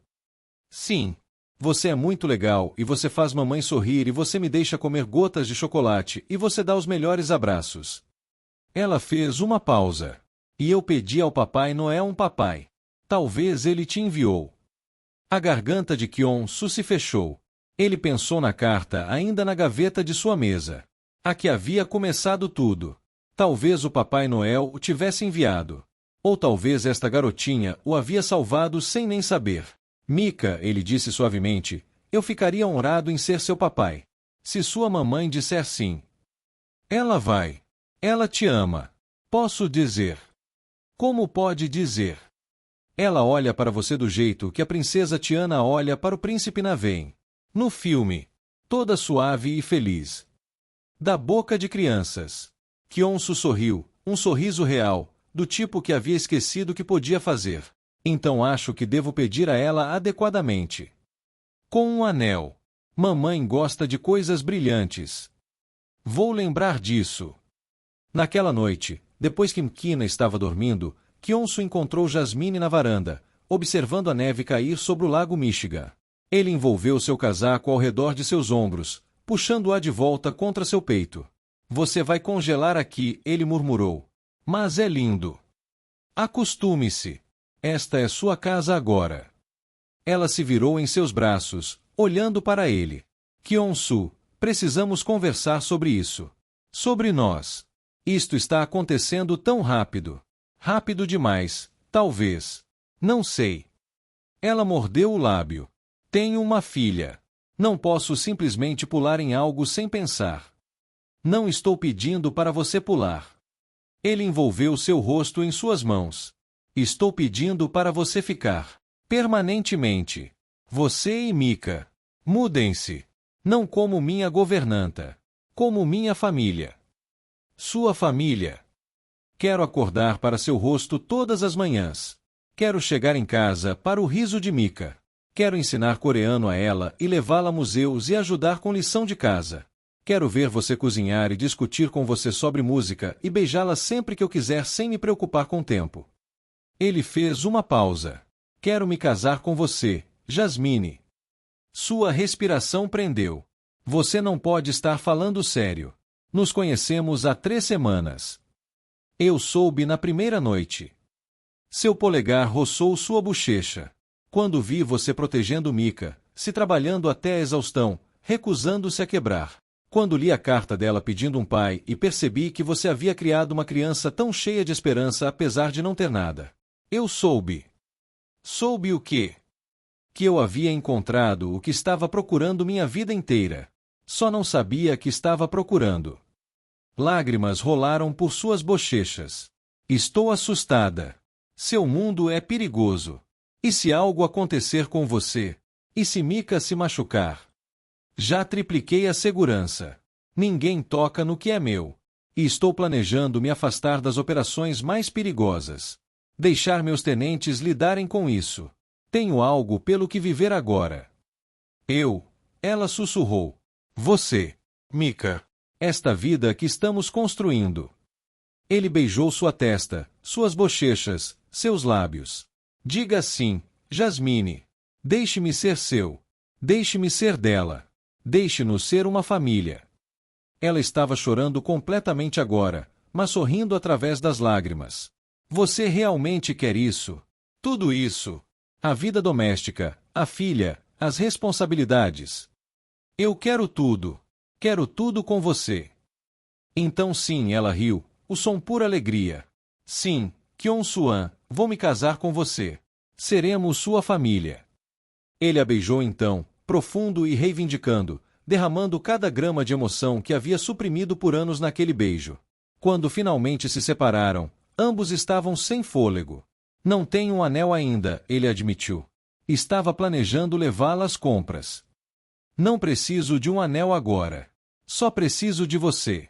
Sim. Você é muito legal e você faz mamãe sorrir e você me deixa comer gotas de chocolate e você dá os melhores abraços. Ela fez uma pausa. E eu pedi ao Papai Noel um papai. Talvez ele te enviou. A garganta de Kyung-soo se fechou. Ele pensou na carta ainda na gaveta de sua mesa. A que havia começado tudo. Talvez o Papai Noel o tivesse enviado. Ou talvez esta garotinha o havia salvado sem nem saber. Mika, ele disse suavemente, eu ficaria honrado em ser seu papai. Se sua mamãe disser sim. Ela vai. Ela te ama. Posso dizer. Como pode dizer? Ela olha para você do jeito que a princesa Tiana olha para o príncipe Naveen. No filme. Toda suave e feliz. Da boca de crianças. Kyung-soo sorriu, um sorriso real, do tipo que havia esquecido que podia fazer. Então acho que devo pedir a ela adequadamente. Com um anel. Mamãe gosta de coisas brilhantes. Vou lembrar disso. Naquela noite, depois que Mkina estava dormindo, Kyung-soo encontrou Jasmine na varanda, observando a neve cair sobre o lago Michigan. Ele envolveu seu casaco ao redor de seus ombros, puxando-a de volta contra seu peito. Você vai congelar aqui, ele murmurou. Mas é lindo. Acostume-se. Esta é sua casa agora. Ela se virou em seus braços, olhando para ele. Kyung-soo, precisamos conversar sobre isso. Sobre nós. Isto está acontecendo tão rápido. Rápido demais, talvez. Não sei. Ela mordeu o lábio. Tenho uma filha. Não posso simplesmente pular em algo sem pensar. Não estou pedindo para você pular. Ele envolveu seu rosto em suas mãos. Estou pedindo para você ficar. Permanentemente. Você e Mika. Mudem-se. Não como minha governanta. Como minha família. Sua família. Quero acordar para seu rosto todas as manhãs. Quero chegar em casa para o riso de Mika. Quero ensinar coreano a ela e levá-la a museus e ajudar com lição de casa. Quero ver você cozinhar e discutir com você sobre música e beijá-la sempre que eu quiser sem me preocupar com o tempo. Ele fez uma pausa. Quero me casar com você, Jasmine. Sua respiração prendeu. Você não pode estar falando sério. Nos conhecemos há 3 semanas. Eu soube na primeira noite. Seu polegar roçou sua bochecha. Quando vi você protegendo Mika, se trabalhando até a exaustão, recusando-se a quebrar. Quando li a carta dela pedindo um pai e percebi que você havia criado uma criança tão cheia de esperança apesar de não ter nada. Eu soube. Soube o quê? Que eu havia encontrado o que estava procurando minha vida inteira. Só não sabia que estava procurando. Lágrimas rolaram por suas bochechas. Estou assustada. Seu mundo é perigoso. E se algo acontecer com você? E se Mika se machucar? Já tripliquei a segurança. Ninguém toca no que é meu. E estou planejando me afastar das operações mais perigosas. Deixar meus tenentes lidarem com isso. Tenho algo pelo que viver agora. Ela sussurrou. Você, Mika. Esta vida que estamos construindo. Ele beijou sua testa, suas bochechas, seus lábios. Diga sim, Jasmine. Deixe-me ser seu. Deixe-me ser dela. Deixe-nos ser uma família. Ela estava chorando completamente agora, mas sorrindo através das lágrimas. Você realmente quer isso? Tudo isso? A vida doméstica, a filha, as responsabilidades. Eu quero tudo. Quero tudo com você. Então sim, ela riu, o som pura alegria. Sim, Kyung-soo, vou me casar com você. Seremos sua família. Ele a beijou então, profundo e reivindicando, derramando cada grama de emoção que havia suprimido por anos naquele beijo. Quando finalmente se separaram, ambos estavam sem fôlego. Não tenho um anel ainda, ele admitiu. Estava planejando levá-la às compras. Não preciso de um anel agora. Só preciso de você.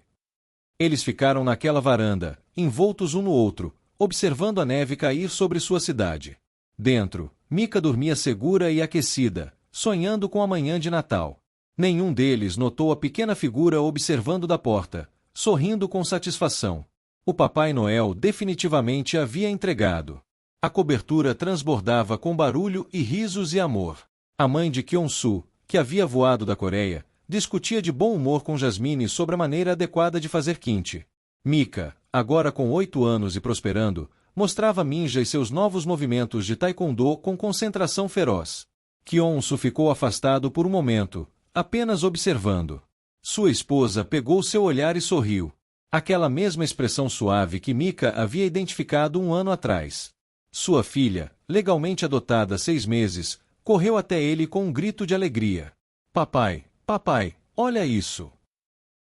Eles ficaram naquela varanda, envoltos um no outro, observando a neve cair sobre sua cidade. Dentro, Mika dormia segura e aquecida, sonhando com a manhã de Natal. Nenhum deles notou a pequena figura observando da porta, sorrindo com satisfação. O Papai Noel definitivamente havia entregado. A cobertura transbordava com barulho e risos e amor. A mãe de Kyung-soo, que havia voado da Coreia, discutia de bom humor com Jasmine sobre a maneira adequada de fazer kimchi. Mika, agora com 8 anos e prosperando, mostrava Minja e seus novos movimentos de taekwondo com concentração feroz. Kyung-soo ficou afastado por um momento, apenas observando. Sua esposa pegou seu olhar e sorriu. Aquela mesma expressão suave que Mika havia identificado 1 ano atrás. Sua filha, legalmente adotada há 6 meses, correu até ele com um grito de alegria. Papai, papai, olha isso.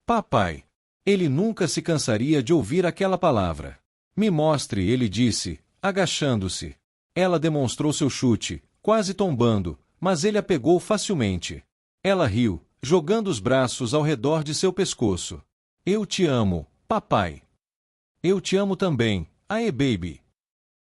Papai. Ele nunca se cansaria de ouvir aquela palavra. Me mostre, ele disse, agachando-se. Ela demonstrou seu chute, quase tombando, mas ele a pegou facilmente. Ela riu, jogando os braços ao redor de seu pescoço. Eu te amo, papai. Eu te amo também, aê baby.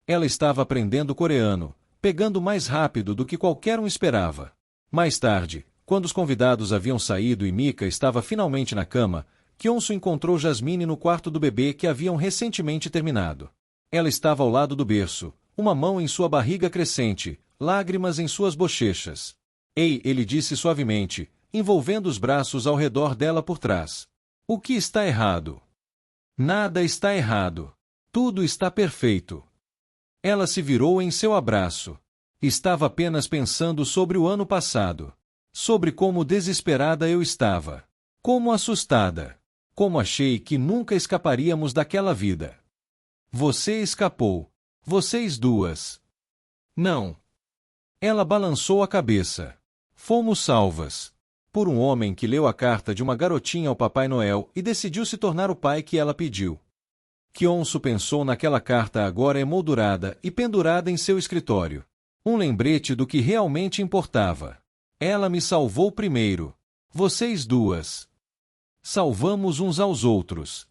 Ela estava aprendendo coreano, pegando mais rápido do que qualquer um esperava. Mais tarde, quando os convidados haviam saído e Mika estava finalmente na cama, Kyung-soo encontrou Jasmine no quarto do bebê que haviam recentemente terminado. Ela estava ao lado do berço, uma mão em sua barriga crescente, lágrimas em suas bochechas. Ei, ele disse suavemente, envolvendo os braços ao redor dela por trás. O que está errado? Nada está errado. Tudo está perfeito. Ela se virou em seu abraço. Estava apenas pensando sobre o ano passado. Sobre como desesperada eu estava. Como assustada. Como achei que nunca escaparíamos daquela vida. Você escapou. Vocês duas. Não. Ela balançou a cabeça. Fomos salvas. Por um homem que leu a carta de uma garotinha ao Papai Noel e decidiu se tornar o pai que ela pediu. Kyonsu pensou naquela carta agora emoldurada e pendurada em seu escritório. Um lembrete do que realmente importava. Ela me salvou primeiro. Vocês duas. Salvamos uns aos outros.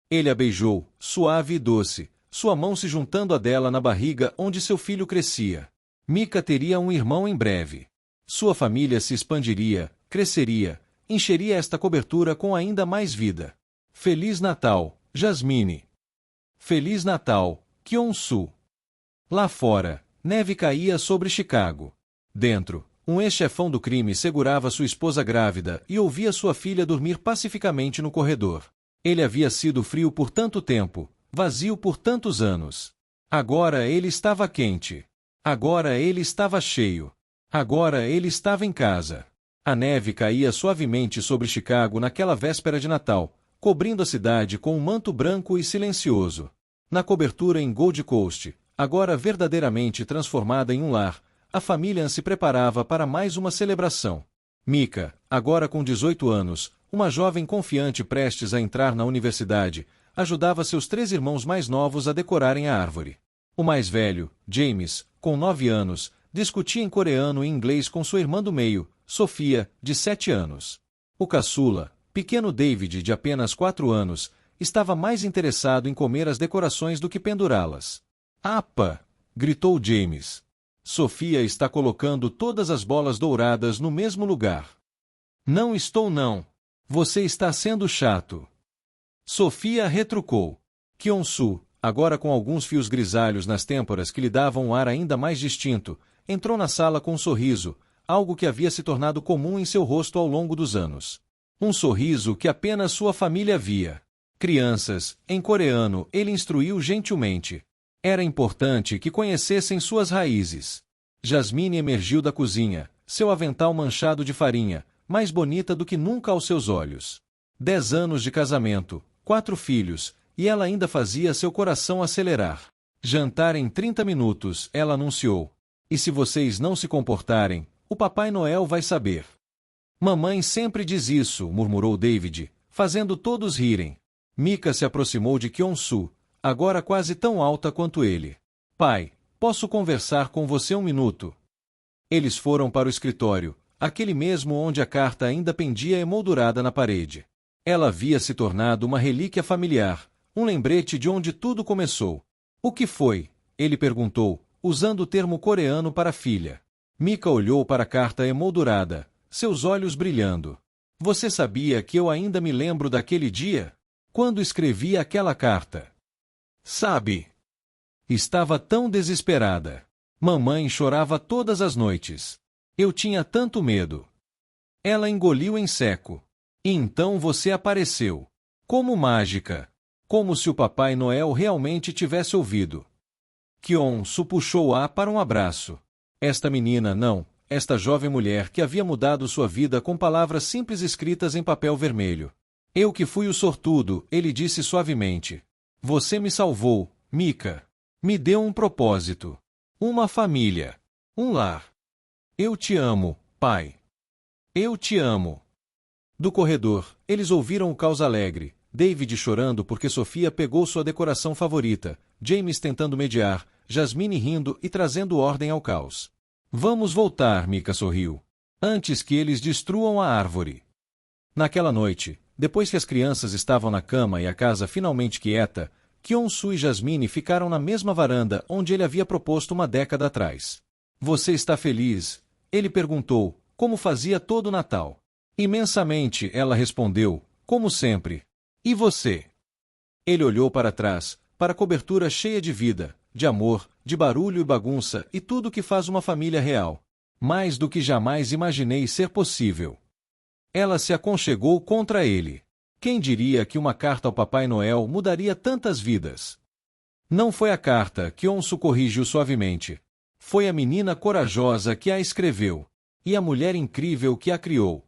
Ele a beijou, suave e doce, sua mão se juntando à dela na barriga onde seu filho crescia. Mika teria um irmão em breve. Sua família se expandiria, cresceria, encheria esta cobertura com ainda mais vida. Feliz Natal, Jasmine. Feliz Natal, Kyonsu. Lá fora, neve caía sobre Chicago. Dentro, um ex-chefão do crime segurava sua esposa grávida e ouvia sua filha dormir pacificamente no corredor. Ele havia sido frio por tanto tempo, vazio por tantos anos. Agora ele estava quente. Agora ele estava cheio. Agora ele estava em casa. A neve caía suavemente sobre Chicago naquela véspera de Natal, cobrindo a cidade com um manto branco e silencioso. Na cobertura em Gold Coast, agora verdadeiramente transformada em um lar, a família se preparava para mais uma celebração. Mika, agora com 18 anos, uma jovem confiante prestes a entrar na universidade, ajudava seus 3 irmãos mais novos a decorarem a árvore. O mais velho, James, com 9 anos, discutia em coreano e inglês com sua irmã do meio, Sofia, de 7 anos. O caçula, pequeno David, de apenas 4 anos, estava mais interessado em comer as decorações do que pendurá-las. "Apa!" gritou James. "Sofia está colocando todas as bolas douradas no mesmo lugar." "Não estou não. Você está sendo chato." Sofia retrucou. Kyonsu, agora com alguns fios grisalhos nas têmporas que lhe davam um ar ainda mais distinto, entrou na sala com um sorriso, algo que havia se tornado comum em seu rosto ao longo dos anos. Um sorriso que apenas sua família via. Crianças, em coreano, ele instruiu gentilmente. Era importante que conhecessem suas raízes. Jasmine emergiu da cozinha, seu avental manchado de farinha, mais bonita do que nunca aos seus olhos. 10 anos de casamento, 4 filhos, e ela ainda fazia seu coração acelerar. "Jantar em 30 minutos", ela anunciou. "E se vocês não se comportarem, o Papai Noel vai saber." "Mamãe sempre diz isso", murmurou David, fazendo todos rirem. Mika se aproximou de Kyonsu, agora quase tão alta quanto ele. "Pai, posso conversar com você um minuto?" Eles foram para o escritório, aquele mesmo onde a carta ainda pendia emoldurada na parede. Ela havia se tornado uma relíquia familiar, um lembrete de onde tudo começou. "O que foi?" ele perguntou, usando o termo coreano para filha. Mika olhou para a carta emoldurada, seus olhos brilhando. "Você sabia que eu ainda me lembro daquele dia? Quando escrevi aquela carta. Sabe? Estava tão desesperada. Mamãe chorava todas as noites. Eu tinha tanto medo." Ela engoliu em seco. "E então você apareceu. Como mágica. Como se o Papai Noel realmente tivesse ouvido." Kyonsu puxou-a para um abraço. Esta menina não, esta jovem mulher que havia mudado sua vida com palavras simples escritas em papel vermelho. "Eu que fui o sortudo", ele disse suavemente. "Você me salvou, Mika. Me deu um propósito. Uma família. Um lar. Eu te amo, pai. Eu te amo." Do corredor, eles ouviram o caos alegre, David chorando porque Sofia pegou sua decoração favorita, James tentando mediar, Jasmine rindo e trazendo ordem ao caos. "Vamos voltar", Mika sorriu. "Antes que eles destruam a árvore." Naquela noite, depois que as crianças estavam na cama e a casa finalmente quieta, Kyonsu e Jasmine ficaram na mesma varanda onde ele havia proposto uma década atrás. "Você está feliz?" ele perguntou, como fazia todo o Natal. "Imensamente", ela respondeu, "como sempre." "E você?" Ele olhou para trás, para a cobertura cheia de vida, de amor, de barulho e bagunça e tudo que faz uma família real. "Mais do que jamais imaginei ser possível." Ela se aconchegou contra ele. Quem diria que uma carta ao Papai Noel mudaria tantas vidas? Não foi a carta, Kyonsu corrigiu suavemente. Foi a menina corajosa que a escreveu. E a mulher incrível que a criou.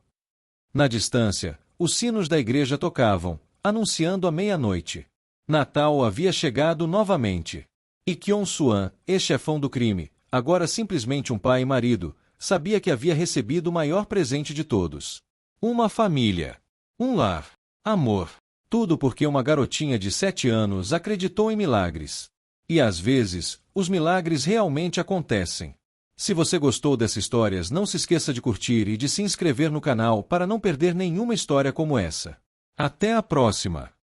Na distância, os sinos da igreja tocavam, anunciando a meia-noite. Natal havia chegado novamente. E Kyonsuan, ex-chefão do crime, agora simplesmente um pai e marido, sabia que havia recebido o maior presente de todos. Uma família. Um lar. Amor. Tudo porque uma garotinha de 7 anos acreditou em milagres. E às vezes, os milagres realmente acontecem. Se você gostou dessas histórias, não se esqueça de curtir e de se inscrever no canal para não perder nenhuma história como essa. Até a próxima!